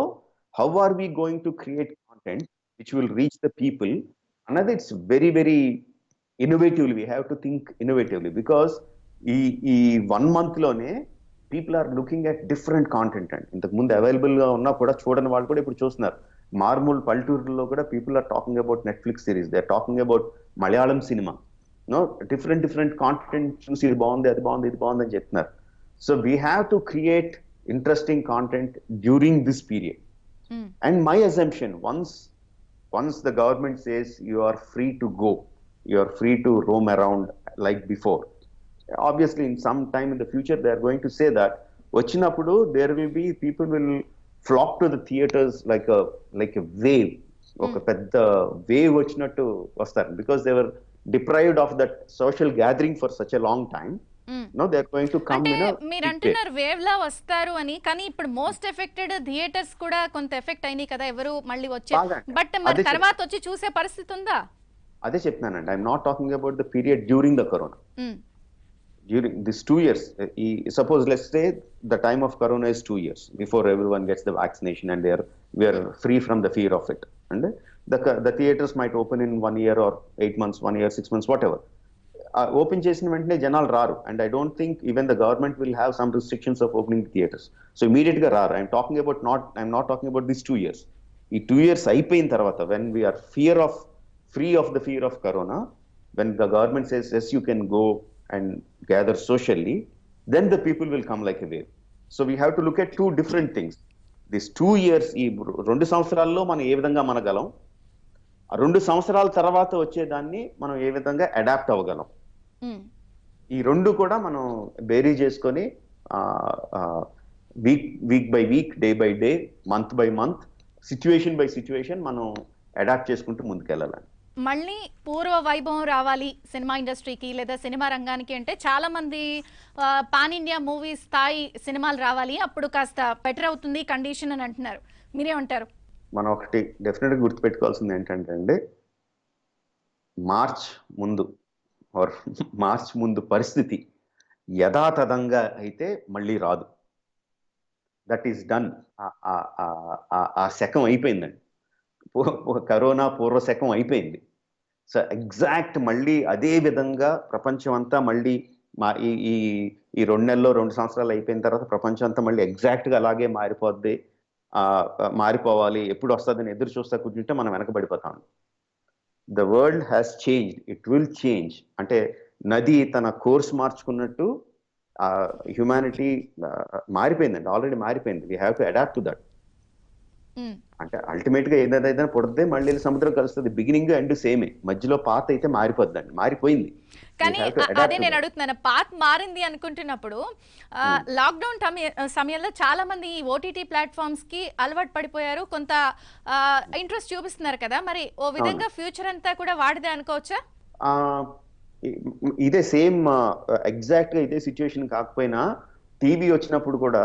how are we going to create content which will reach the people అన్నది it's very very innovatively. We have to think innovatively, because ఈ 1 month లోనే people are looking at different content అండి. ఇంతకు ముందు available గా ఉన్నా కూడా చూడని వాళ్ళు కూడా ఇప్పుడు చూస్తున్నారు. మార్మూల్ పల్లెటూరులో కూడా people are talking about Netflix series, they are talking about Malayalam cinema. Different content చూసి ఇది బాగుంది, అది బాగుంది, ఇది బాగుంది అని చెప్తున్నారు. So we have to create interesting content during this period. And my assumption, once the government says you are free to go, you are free to roam around like before, obviously in some time in the future they are going to say that vachinappudu there will be people will flock to the theaters like a wave, oka pedda wave vachinattu vastaru, because they were deprived of that social gathering for such a long time. No, they are going to come in a, మీరు అంటున్నారు wave లా వస్తారు అని, కానీ ఇప్పుడు most affected theatres కూడా కొంత effect అయినాయి కదా, ఎవరు మళ్ళీ వచ్చే, బట్ మరి తర్వాత వచ్చి చూసే పరిస్థితి ఉందా? అదే చెప్తున్నానండి. I'm not talking about the period during the corona. During these 2 years, suppose let's say the time of corona is 2 years before everyone gets the vaccination and we are free from the fear of it, and the theaters might open in 1 year or 8 months, 1 year, 6 months, whatever. Open చేసిన వెంటనే జనాలు రారు, and I don't think even the government will have some restrictions of opening the theaters. So immediate గా రారు. I'm not talking about these 2 years. ఈ 2 years అయిపోయిన తర్వాత when we are free of the fear of corona, when the government says yes you can go and gather socially, then the people will come like a wave. So we have to look at 2 different things. This 2 years, ఈ 2 సంవత్సరాల్లో మనం ఏ విధంగా మనగలం, ఆ 2 సంవత్సరాల తర్వాత వచ్చేదాన్ని మనం ఏ విధంగా అడాప్ట్ అవ్వగలం, ఈ 2 కూడా మనం బేరీ చేసుకొని week by week, day by day, month by month, situation by situation మనం అడాప్ట్ చేసుకుంటూ ముందుకెళ్ళాలని. మళ్ళీ పూర్వ వైభవం రావాలి సినిమా ఇండస్ట్రీకి లేదా సినిమా రంగానికి అంటే చాలా మంది పాన్ ఇండియా మూవీ స్థాయి సినిమాలు రావాలి, అప్పుడు కాస్త బెటర్ అవుతుంది కండిషన్ అని అంటున్నారు. మీరేమంటారు? మనం ఒకటి డెఫినెట్గా గుర్తుపెట్టుకోవాల్సింది ఏంటంటే అండి, మార్చ్ ముందు పరిస్థితి యథాతథంగా అయితే మళ్ళీ రాదు. That is done. ఆ శకం అయిపోయిందండి. కరోనా పూర్వ శకం అయిపోయింది. సో ఎగ్జాక్ట్ మళ్ళీ అదే విధంగా ప్రపంచం అంతా మళ్ళీ ఈ 2 నెలల్లో 2 సంవత్సరాలు అయిపోయిన తర్వాత ప్రపంచం అంతా మళ్ళీ ఎగ్జాక్ట్గా అలాగే మారిపోవాలి, ఎప్పుడు వస్తుందని ఎదురు చూస్తా కూర్చుంటే మనం వెనకబడిపోతాం. The world has changed, it will change. అంటే నది తన కోర్స్ మార్చుకున్నట్టు హ్యుమానిటీ మారిపోయిందండి, ఆల్రెడీ మారిపోయింది. We have to adapt to that. అంటే అల్టిమేట్ గా ఏదైనా పుడితే మళ్ళీ సముద్రం కలుస్తుంది. బిగినింగ్ అండ్ సేమే, మధ్యలో పాత అయితే మారిపోద్దండి, మారిపోయింది. కానీ అదే నేను అడుగుతున్నాను, పాత్ మారింది అనుకుంటున్నప్పుడు లాక్డౌన్ సమయంలో చాలా మంది ఈ ఓటీటీ ప్లాట్ఫామ్స్ కి అలవాటు పడిపోయారు, కొంత ఇంట్రెస్ట్ చూపిస్తున్నారు కదా, మరి ఓ విధంగా ఫ్యూచర్ అంతా కూడా వాడిదే అనుకోవచ్చా? ఇదే సేమ్ ఎగ్జాక్ట్ గా ఇదే సిచ్యువేషన్ కాకపోయినా టీవీ వచ్చినప్పుడు కూడా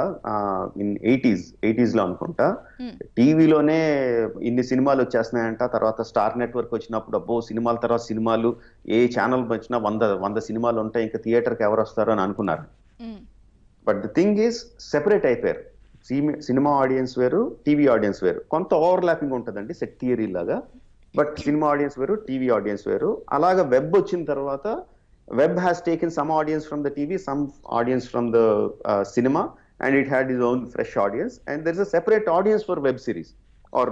ఇన్ 80s లో అనుకుంటా, టీవీలోనే ఇన్ని సినిమాలు వచ్చేస్తున్నాయంట. తర్వాత స్టార్ నెట్వర్క్ వచ్చినప్పుడు అబ్బో సినిమాల తర్వాత సినిమాలు, ఏ ఛానల్ వచ్చినా 100 సినిమాలు ఉంటాయి, ఇంకా థియేటర్కి ఎవరు వస్తారు అని అనుకున్నారు. But the thing is separate అయిపోయారు. సినిమా ఆడియన్స్ వేరు, టీవీ ఆడియన్స్ వేరు. కొంత ఓవర్లాపింగ్ ఉంటుందండి సెట్ థియరీ లాగా, బట్ సినిమా ఆడియన్స్ వేరు, టీవీ ఆడియన్స్ వేరు. అలాగా వెబ్ వచ్చిన తర్వాత web has taken some audience from the TV, some audience from the cinema, and it had its own fresh audience, and there is a separate audience for web series or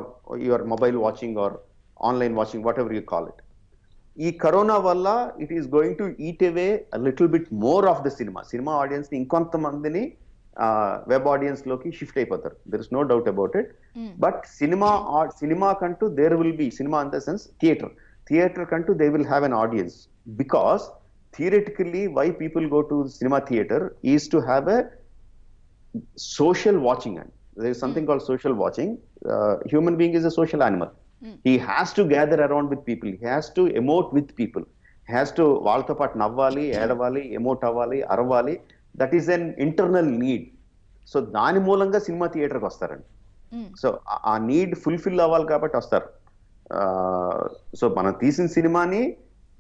your mobile watching or online watching, whatever you call it. Ee corona valla it is going to eat away a little bit more of the cinema audience ni inkontha mandini web audience loki shift అయిపోతారు. There is no doubt about it. But cinema kantu there will be, cinema in the sense theater kantu they will have an audience, because theoretically why people go to cinema theater is to have a social watching. And there is something called social watching. Human being is a social animal. He has to gather around with people, he has to emote with people, he has to వాళ్ళతో పాటు నవ్వాలి, ఏడవాలి, emote అవ్వాలి, అరవాలి. That is an internal need. So దాని మూలంగా cinema థియేటర్కి వస్తారండి. సో ఆ నీడ్ ఫుల్ఫిల్ అవ్వాలి కాబట్టి వస్తారు. సో మనం తీసిన సినిమాని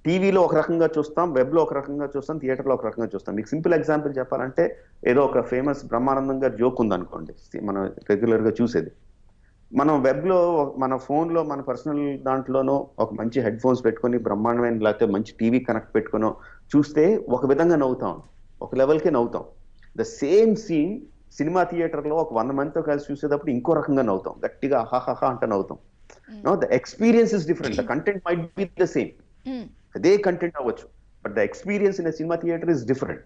టీవీలో ఒక రకంగా చూస్తాం, వెబ్లో ఒక రకంగా చూస్తాం, థియేటర్లో ఒక రకంగా చూస్తాం. మీకు సింపుల్ ఎగ్జాంపుల్ చెప్పాలంటే, ఏదో ఒక ఫేమస్ బ్రహ్మానందం గారి జోక్ ఉందనుకోండి, మనం రెగ్యులర్గా చూసేది. మనం వెబ్లో మన ఫోన్లో మన పర్సనల్ దాంట్లోనో ఒక మంచి హెడ్ ఫోన్స్ పెట్టుకొని బ్రహ్మాండమైన లేకపోతే మంచి టీవీ కనెక్ట్ పెట్టుకునో చూస్తే ఒక విధంగా నవ్వుతాం, ఒక లెవెల్కే నవ్వుతాం. ద సేమ్ సీన్ సినిమా థియేటర్లో ఒక 100 మందితో కలిసి చూసేటప్పుడు ఇంకో రకంగా నవ్వుతాం, గట్టిగా హాహాహా అంటే నవ్వుతాం. The experience is different, the content might be the same, అదే కంటెంట్ అవ్వచ్చు, but the experience in cinema theatre is different.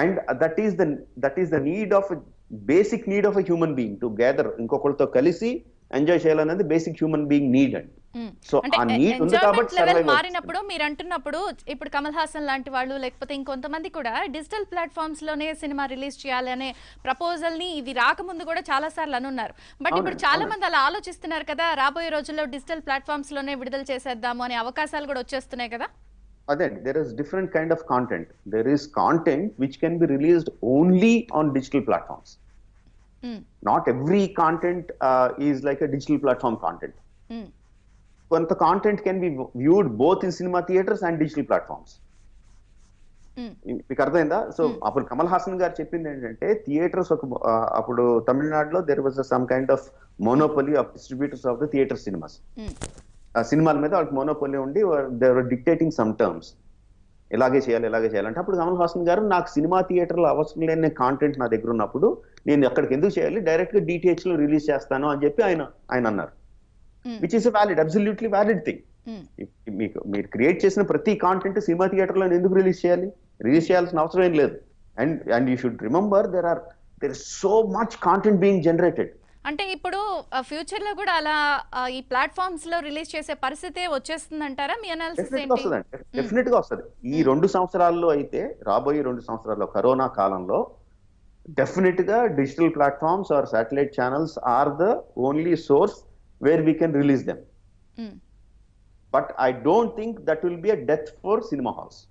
And that is the need of basic need of a human being to gather, ఇంకొకరితో కలిసి enjoy చేయాలనేది basic human being need అండి. So ఆ need ఉంది కాబట్టి level మారినప్పుడు మీరు అంటున్నప్పుడు ఇప్పుడు కమల్ హాసన్ లాంటి వాళ్ళు లేకపోతే ఇంకొంతమంది కూడా డిజిటల్ ప్లాట్ఫామ్స్ లోనే సినిమా రిలీజ్ చేయాలి అనే ప్రపోజల్ ని ఇది రాకముందు కూడా చాలా సార్లు అనున్నారు. బట్ ఇప్పుడు చాలా మంది అలా ఆలోచిస్తున్నారు కదా, రాబోయే రోజుల్లో డిజిటల్ ప్లాట్ఫామ్స్ లోనే విడుదల చేసేద్దాము అనే అవకాశాలు కూడా వచ్చేస్తున్నాయి కదా. అదే, there is different kind of content. There is content which can be released only on digital platforms. Not every content is like a digital platform content. కొంత content can be viewed both in cinema theatres and digital platforms. మీకు అర్థమైందా? So అప్పుడు కమల్ హాసన్ గారు చెప్పింది ఏంటంటే, theatres అప్పుడు తమిళనాడులో there was some kind of monopoly of distributors of the theatre cinemas. సినిమాల మీద వాళ్ళకి మోనోపొలీ ఉండి they were dictating some terms. ఇలాగే చేయాలి అంటే అప్పుడు కమల్ హాసన్ గారు నాకు సినిమా థియేటర్లో అవసరం లేని కాంటెంట్ నా దగ్గర ఉన్నప్పుడు నేను అక్కడికి ఎందుకు చేయాలి, డైరెక్ట్ గా DTH లో రిలీజ్ చేస్తాను అని చెప్పి ఆయన అన్నారు. Which is valid, absolutely valid thing. మీరు క్రియేట్ చేసిన ప్రతి కాంటెంట్ సినిమా థియేటర్లో ఎందుకు రిలీజ్ చేయాల్సిన అవసరం ఏం లేదు. And you should remember there is so much content being generated. అంటే ఇప్పుడు ఫ్యూచర్ లో కూడా అలా ఈ ప్లాట్ఫామ్స్ లో రిలీజ్ చేసే పరిస్థితి వచ్చేస్తుంది అంటారా? మీ అనాలిసిస్ ఏంటి? డెఫినెట్ గా వస్తుంది. ఈ 2 సంవత్సరాల్లో అయితే, రాబోయే 2 సంవత్సరాల్లో కరోనా కాలంలో డెఫినెట్ గా digital platforms or satellite channels or the only source where we can release them. But I don't think that will be a death for cinema halls.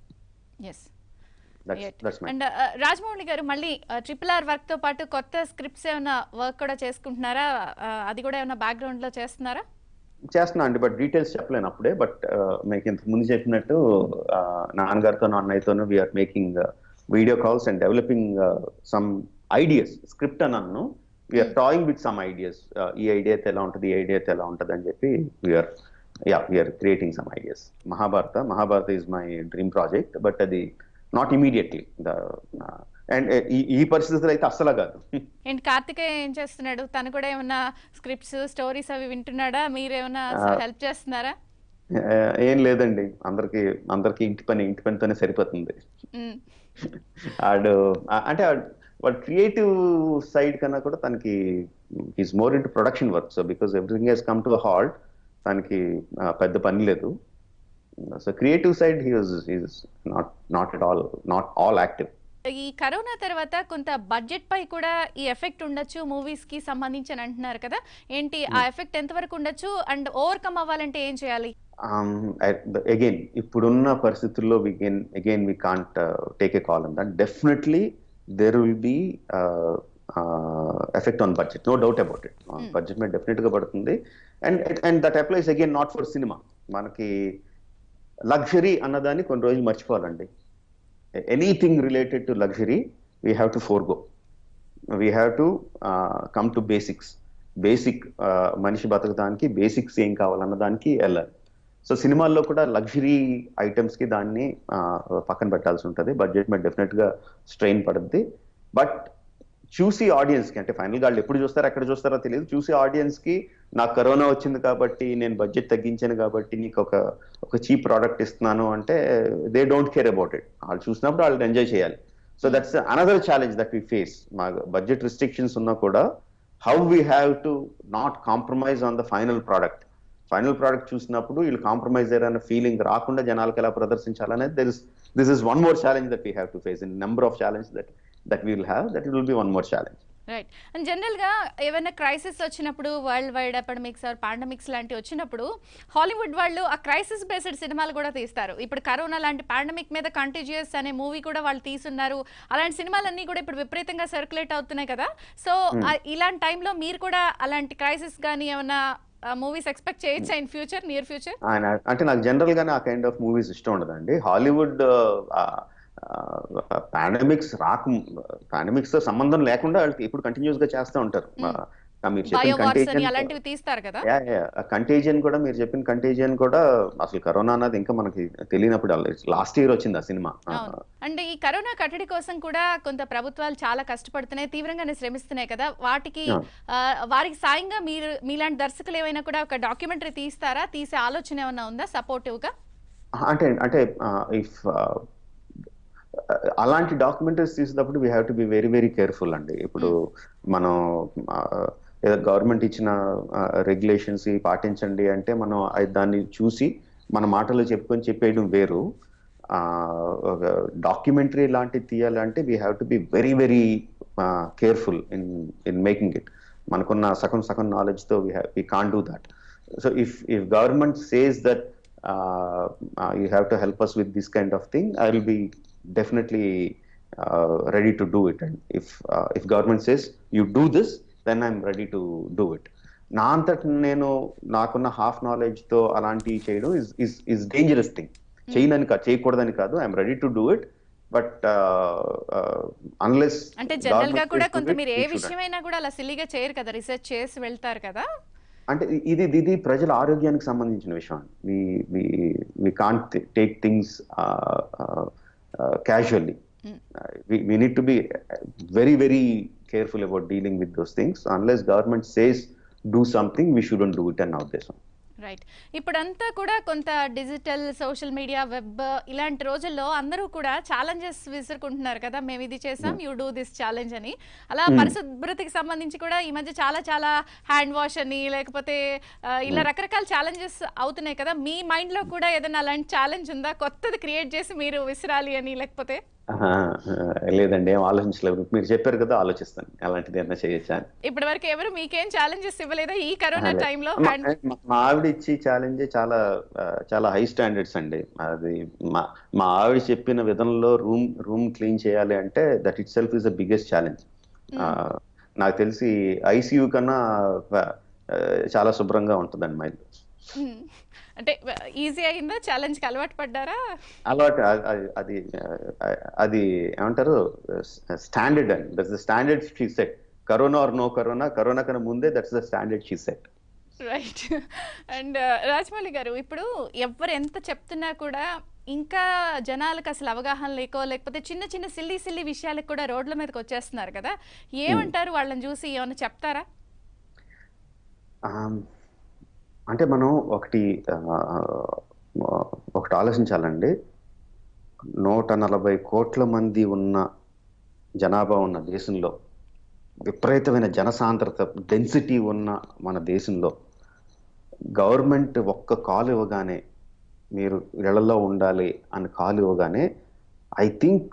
And Rajamouli garu మళ్ళీ RRR వర్క్ తో పాటు కొత్త scripts ఏమైనా work కూడా చేసుకుంటున్నారా? అది కూడా ఏమైనా బ్యాక్గ్రౌండ్ లో చేస్తున్నా అండి, బట్ డీటెయిల్స్ చెప్పలేను అప్పుడే. బట్ మీకు ఇంతకు ముందు చెప్పినట్టు నాన్నగారితో అన్నయ్యతోనూ we are making video calls and developing some ideas. Script అన్నాను, we are toying with some ideas. ఈ ఐడియా అయితే ఎలా ఉంటుంది, ఈ ఐడియా అయితే ఎలా ఉంటుంది అని చెప్పి we are creating some ideas. Mahabharata is my dream project, but అది నాట్ ఇమీడియట్లీ. అండ్ ఈ పరిస్థితులు అయితే అస్సలు కాదు. ఏంటి కార్తికేయ ఏం చేస్తున్నాడు? తను కూడా ఏమన్నా స్క్రిప్ట్స్ స్టోరీస్ అవి వింటున్నాడా? మీరేమన్నా హెల్ప్ చేస్తున్నారా? ఏం లేదండి, అందరికి ఇంటి పనితోనే సరిపోతుంది. అంటే వాడు క్రియేటివ్ సైడ్ కన్నా కూడా తనకి is more into production work. So because everything has come to a halt, తనకి పెద్ద పని లేదు. So creative side he is not all active. ఈ కరోనా తర్వాత కొంత బడ్జెట్ పై కూడా ఈ ఎఫెక్ట్ ఉండొచ్చు మూవీస్ కి సంబంధించి అని అంటున్నారు కదా, ఏంటి ఆ ఎఫెక్ట్ ఎంతవరకు ఉండొచ్చు? అండ్ ఓవర్కమ్ అవ్వాలంటే ఏం చేయాలి? అగైన్ ఇప్పుడున్న పరిస్థితుల్లో we can't take a call on that. Definitely there will be effect on budget, no doubt about it. Budget మీద డెఫినెట్ గా పడుతుంది. And that applies again not for cinema. మనకి లగ్జరీ అన్నదాన్ని కొన్ని రోజులు మర్చిపోవాలండి. Anything related to luxury we have to forgo. We have to come to basic మనిషి బతకడానికి బేసిక్స్ ఏం కావాలన్న దానికి వెళ్ళాలి. సో సినిమాల్లో కూడా లగ్జరీ ఐటమ్స్కి దాన్ని పక్కన పెట్టాల్సి ఉంటుంది. బడ్జెట్ మీద డెఫినెట్గా స్ట్రెయిన్ పడుద్ది. బట్ చూసి ఆడియన్స్కి, అంటే ఫైనల్గా వాళ్ళు ఎప్పుడు చూస్తారో ఎక్కడ చూస్తారో తెలియదు, చూసి ఆడియన్స్కి నాకు కరోనా వచ్చింది కాబట్టి నేను బడ్జెట్ తగ్గించాను కాబట్టి నీకు ఒక చీప్ ప్రోడక్ట్ ఇస్తున్నాను అంటే they don't care about it. వాళ్ళు చూసినప్పుడు వాళ్ళు ఎంజాయ్ చేయాలి. So that's another challenge that we face. మా బడ్జెట్ రిస్ట్రిక్షన్స్ ఉన్నా కూడా how we have to not compromise on the final product చూసినప్పుడు వీళ్ళు కాంప్రమైజ్ అయ్యారన్న ఫీలింగ్ రాకుండా జనాలకు ఎలా ప్రదర్శించాలనేది this is one more challenge that we have to face. In number of challenge that we will have, that it will be one more challenge. Right. And జనరల్గా ఏమైనా crisis వచ్చినప్పుడు, world wide epidemics or pandemics లాంటివి వచ్చినప్పుడు Hollywood వాళ్ళు ఆ crisis based సినిమాలు కూడా తీస్తారు. ఇప్పుడు కరోనా లాంటి పాండమిక్ మీద కంటిజియస్ అనే మూవీ కూడా వాళ్ళు తీస్తున్నారు. అలాంటి సినిమాలన్నీ కూడా ఇప్పుడు విపరీతంగా సర్క్యులేట్ అవుతున్నాయి కదా. సో ఇలాంటి టైంలో మీరు కూడా అలాంటి క్రైసిస్ కానీ ఏమైనా మూవీస్ ఎక్స్పెక్ట్ చేయొచ్చా ఇన్ ఫ్యూచర్, నియర్ ఫ్యూచర్? అంటే నాకు జనరల్ గానే ఆ కైండ్ ఆఫ్ మూవీస్ ఇష్టం ఉండదండి. హాలీవుడ్ పాండమిక్స్ తో సంబంధం లేకుండా వాళ్ళు ఇప్పుడు కంటిన్యూస్ గా చేస్తూ ఉంటారు. మీరు చెప్పిన కంటేజియన్ కూడా, మీరు చెప్పిన కంటేజియన్ కూడా అసలు కరోనా అన్నది ఇంకా మనకి తెలియనప్పుడు లాస్ట్ ఇయర్ వచ్చింది ఆ సినిమా. అంటే ఈ కరోనా కట్టడి కోసం కూడా కొంత ప్రభుత్వాలు చాలా కష్టపడుతున్నాయి, తీవ్రంగానే శ్రమిస్తున్నాయి కదా. వారికి సాయంగా మీరు మీలాంటి దర్శకులు ఏమైనా కూడా ఒక డాక్యుమెంటరీ తీస్తారా? తీసే ఆలోచన ఏమైనా ఉందా సపోర్టివ్ గా? అంటే ఇఫ్ అలాంటి డాక్యుమెంటరీస్ తీసేటప్పుడు we have to be very very careful అండి. ఇప్పుడు మనం ఏదో గవర్నమెంట్ ఇచ్చిన రెగ్యులేషన్స్ పాటించండి అంటే మనం దాన్ని చూసి మన మాటలు చెప్పేయడం వేరు. డాక్యుమెంటరీ లాంటివి తీయాలంటే we have to be very very careful in making it. మనకున్న సగం నాలెడ్జ్తో we can't do that. So if government says that you have to help us with this kind of thing, I will be definitely ready to do it. And if government says you do this, then I'm ready to do it. నా అంతట నేను నాకున్న half knowledge తో అలాంటి చేయడం is dangerous thing. చేయకూడదని కాదు, I'm ready to do it. But unless అంటే జనరల్ గా కూడా కొంత మీరు ఏ విషయమైనా కూడా అలా సిల్లీగా చేయరు కదా, రీసెర్చ్ చేసి వెళ్తారు కదా. అంటే ఇది ప్రజల ఆరోగ్యానికి సంబంధించిన విషయం. We can't take things casually. We need to be very, very careful about dealing with those things. Unless government says do something, we shouldn't do it and now this one. Right. ఇప్పుడంతా కూడా కొంత digital, social media, web ఇలాంటి రోజుల్లో అందరూ కూడా challenges విసురుకుంటున్నారు కదా, మేము ఇది చేసాం, యూ డూ దిస్ ఛాలెంజ్ అని. అలా పరిశుభ్రతకి సంబంధించి కూడా ఈ మధ్య చాలా చాలా హ్యాండ్ వాష్ అని, లేకపోతే ఇలా రకరకాల ఛాలెంజెస్ అవుతున్నాయి కదా. మీ మైండ్లో కూడా ఏదైనా అలాంటి ఛాలెంజ్ ఉందా, కొత్తది క్రియేట్ చేసి మీరు విసిరాలి అని? లేకపోతే లేదండి, ఏం ఆలోచించలేదు. మీరు చెప్పారు కదా, ఆలోచిస్తాను అలాంటిది ఏమైనా చేయొచ్చా. ఇప్పటి వరకు ఎవరు మీకేం ఛాలెంజెస్ ఇవ్వలేదా ఈ కరోనా టైంలో? మా ఆవిడ ఇచ్చి ఛాలెంజ్ చాలా చాలా హై స్టాండర్డ్స్ అండి. అది మా ఆవిడ చెప్పిన విధంలో రూమ్ క్లీన్ చేయాలి అంటే that it self is the biggest challenge. నాకు తెలిసి ఐసీయూ కన్నా చాలా శుభ్రంగా ఉంటుందండి మా ఇల్లు. అంటే ఈజీ అయిందా? ఛాలెంజ్కి అలవాటు పడ్డారా? అలవాటు. అది ఏమంటారు, స్టాండర్డ్ అండి. That's the standard she set. Corona or no corona, corona కన్నా ముందే that's the standard she set. Right. And Rajamouli garu, ఇప్పుడు ఎవరు ఎంత చెప్తున్నా కూడా ఇంకా జనాలకు అసలు అవగాహన లేకపోతే చిన్న చిన్న సిల్లీ విషయాలకు కూడా రోడ్ల మీదకి వచ్చేస్తున్నారు కదా, ఏమంటారు వాళ్ళని చూసి? ఏమన్నా చెప్తారా? అంటే మనం ఒకటి ఆలోచించాలండి. 140 కోట్ల మంది ఉన్న జనాభా ఉన్న దేశంలో, విపరీతమైన జనసాంద్రత డెన్సిటీ ఉన్న మన దేశంలో గవర్నమెంట్ ఒక్క కాల్ ఇవ్వగానే మీరు ఇళ్లలో ఉండాలి అని కాల్ ఇవ్వగానే I think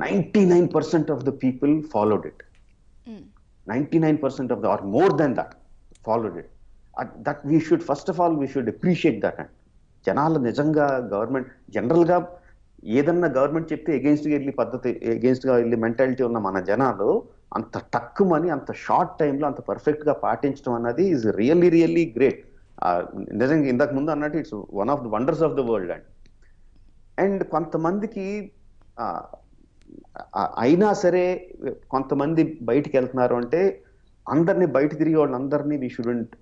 99% of the people followed it. 99% of the are more than that followed it. That we should first of all we should appreciate that. And జనాలు నిజంగా గవర్నమెంట్ జనరల్గా ఏదన్నా గవర్నమెంట్ చెప్తే ఎగెన్స్ట్గా వెళ్ళి మెంటాలిటీ ఉన్న మన జనాలు అంత టక్కుమని అంత షార్ట్ టైంలో అంత పర్ఫెక్ట్గా పాటించడం అన్నది ఈజ్ రియల్లీ రియల్లీ గ్రేట్. నిజంగా ఇంతకు ముందు అన్నట్టు it's one of the wonders of the world. And కొంతమందికి అయినా సరే కొంతమంది బయటికి వెళ్తున్నారు అంటే అందరినీ బయట తిరిగే వాళ్ళందరినీ వీ షుడెంట్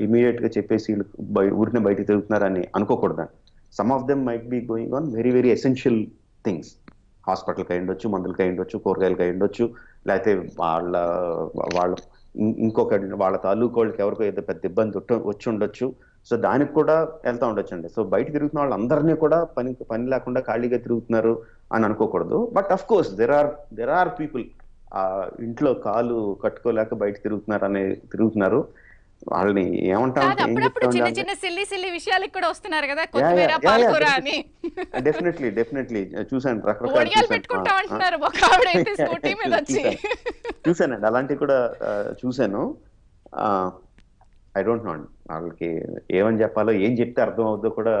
ఇమీడియట్గా చెప్పేసి ఊరిని బయట తిరుగుతున్నారని అనుకోకూడదండి. Some of them might be going on very very essential things. హాస్పిటల్కి అయి ఉండొచ్చు, మందులకి అయి ఉండొచ్చు, కూరగాయలకి అయి ఉండొచ్చు, లేకపోతే వాళ్ళ ఇంకొక వాళ్ళ తాలూకు వాళ్ళకి ఎవరికో ఏదో పెద్ద ఇబ్బంది వచ్చి ఉండొచ్చు. సో దానికి కూడా వెళ్తూ ఉండొచ్చు అండి. సో బయట తిరుగుతున్న వాళ్ళందరినీ కూడా పని లేకుండా ఖాళీగా తిరుగుతున్నారు అని అనుకోకూడదు. But of course there are people ఇంట్లో కాలు కట్టుకోలేక బయట తిరుగుతున్నారు. వాళ్ళని ఏమంటారు, డెఫినెట్లీ చూసాను, చూసానండి, అలాంటివి కూడా చూసాను. ఐ డోంట్ నో అండి, వాళ్ళకి ఏమని చెప్పాలో, ఏం చెప్తే అర్థం అవుతుందో కూడా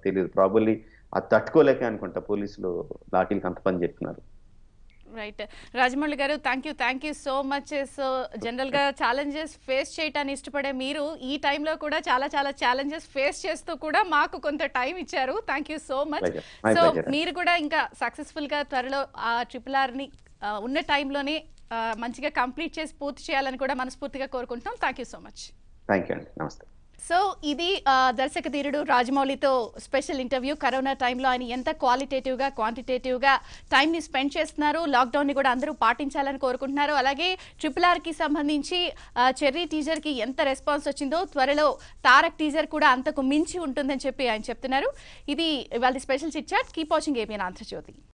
తెలియదు. ప్రాబబ్లీ అది తట్టుకోలేక అనుకుంటా పోలీసులు లాఠీలకి అంత పని చెప్తున్నారు. రైట్. రాజమౌళి గారు, thank you so much. So జనరల్గా ఛాలెంజెస్ ఫేస్ చేయటాన్ని ఇష్టపడే మీరు ఈ టైంలో కూడా చాలా చాలా ఛాలెంజెస్ ఫేస్ చేస్తూ కూడా మాకు కొంత టైం ఇచ్చారు. Thank you so much. So మీరు కూడా ఇంకా సక్సెస్ఫుల్గా త్వరలో ఆ RRRని ఉన్న టైంలోనే మంచిగా కంప్లీట్ చేసి పూర్తి చేయాలని కూడా మనస్ఫూర్తిగా కోరుకుంటున్నాం. Thank you so much. Thank you అండి, నమస్తే. సో ఇది దర్శక ధీరుడు రాజమౌళితో స్పెషల్ ఇంటర్వ్యూ. కరోనా టైంలో ఆయన ఎంత క్వాలిటేటివ్గా క్వాంటిటేటివ్గా టైంని స్పెండ్ చేస్తున్నారు, లాక్డౌన్ని కూడా అందరూ పాటించాలని కోరుకుంటున్నారు. అలాగే RRRకి సంబంధించి చెర్రీ టీజర్కి ఎంత రెస్పాన్స్ వచ్చిందో త్వరలో తారక్ టీజర్ కూడా అంతకు మించి ఉంటుందని చెప్పి ఆయన చెప్తున్నారు. ఇది ఇవాళ special chit chat. Keep watching ABN Andhra Jyothi.